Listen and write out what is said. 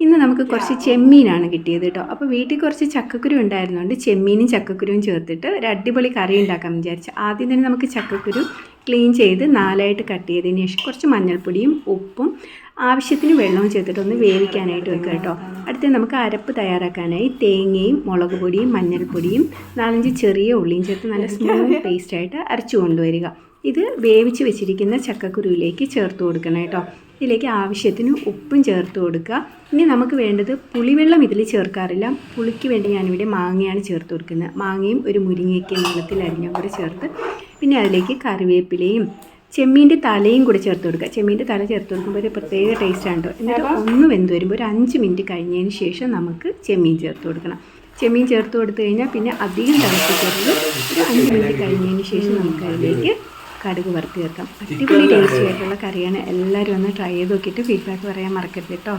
ഇന്ന് നമുക്ക് കുറച്ച് ചെമ്മീനാണ് കിട്ടിയത് കേട്ടോ. അപ്പോൾ വീട്ടിൽ കുറച്ച് ചക്കക്കുരു ഉണ്ടായിരുന്നുകൊണ്ട് ചെമ്മീനും ചക്കക്കുരുവും ചേർത്തിട്ട് ഒരു അടിപൊളി കറി ഉണ്ടാക്കാൻ വിചാരിച്ചു. ആദ്യം തന്നെ നമുക്ക് ചക്കക്കുരു ക്ലീൻ ചെയ്ത് 4ആയിട്ട് കട്ട് ചെയ്തതിന് ശേഷം കുറച്ച് മഞ്ഞൾപ്പൊടിയും ഉപ്പും ആവശ്യത്തിന് വെള്ളവും ചേർത്തിട്ട് ഒന്ന് വേവിക്കാനായിട്ട് വെക്കുക കേട്ടോ. അടുത്ത് നമുക്ക് അരപ്പ് തയ്യാറാക്കാനായി തേങ്ങയും മുളക് പൊടിയും മഞ്ഞൾപ്പൊടിയും 4-5 ചെറിയ ഉള്ളിയും ചേർത്ത് നല്ല സ്മൂത്ത് പേസ്റ്റായിട്ട് അരച്ചു കൊണ്ടുവരിക. ഇത് വേവിച്ച് വെച്ചിരിക്കുന്ന ചക്കക്കുരുവിലേക്ക് ചേർത്ത് കൊടുക്കണം കേട്ടോ. ഇതിലേക്ക് ആവശ്യത്തിന് ഉപ്പും ചേർത്ത് കൊടുക്കുക. ഇനി നമുക്ക് വേണ്ടത് പുളിവെള്ളം ഇതിൽ ചേർക്കാറില്ല. പുളിക്ക് വേണ്ടി ഞാനിവിടെ മാങ്ങയാണ് ചേർത്ത് കൊടുക്കുന്നത്. മാങ്ങയും ഒരു മുരിങ്ങയ്ക്ക് നീളത്തിൽ അരിഞ്ഞും കൂടെ ചേർത്ത് പിന്നെ അതിലേക്ക് കറിവേപ്പിലയും ചെമ്മീൻ്റെ തലയും കൂടെ ചേർത്ത് കൊടുക്കുക. ചെമ്മീൻ്റെ തല ചേർത്ത് കൊടുക്കുമ്പോൾ ഒരു പ്രത്യേക ടേസ്റ്റാണ് കേട്ടോ. എന്നിട്ട് ഒന്ന് വെന്ത് വരുമ്പോൾ ഒരു 5 മിനിറ്റ് കഴിഞ്ഞതിന് ശേഷം നമുക്ക് ചെമ്മീൻ ചേർത്ത് കൊടുക്കണം. ചെമ്മീൻ ചേർത്ത് കൊടുത്തു കഴിഞ്ഞാൽ പിന്നെ അധികം തിളപ്പിക്കരുത്. ഒരു 5 മിനിറ്റ് കഴിഞ്ഞതിന് ശേഷം നമുക്ക് അതിലേക്ക് കടുക് വറുത്ത് ചേർക്കാം. അടിപൊളി ടേസ്റ്റി ആയിട്ടുള്ള കറിയാണ്. എല്ലാവരും ഒന്ന് ട്രൈ ചെയ്ത് നോക്കിയിട്ട് ഫീഡ്ബാക്ക് പറയാൻ മറക്കരുത് കേട്ടോ.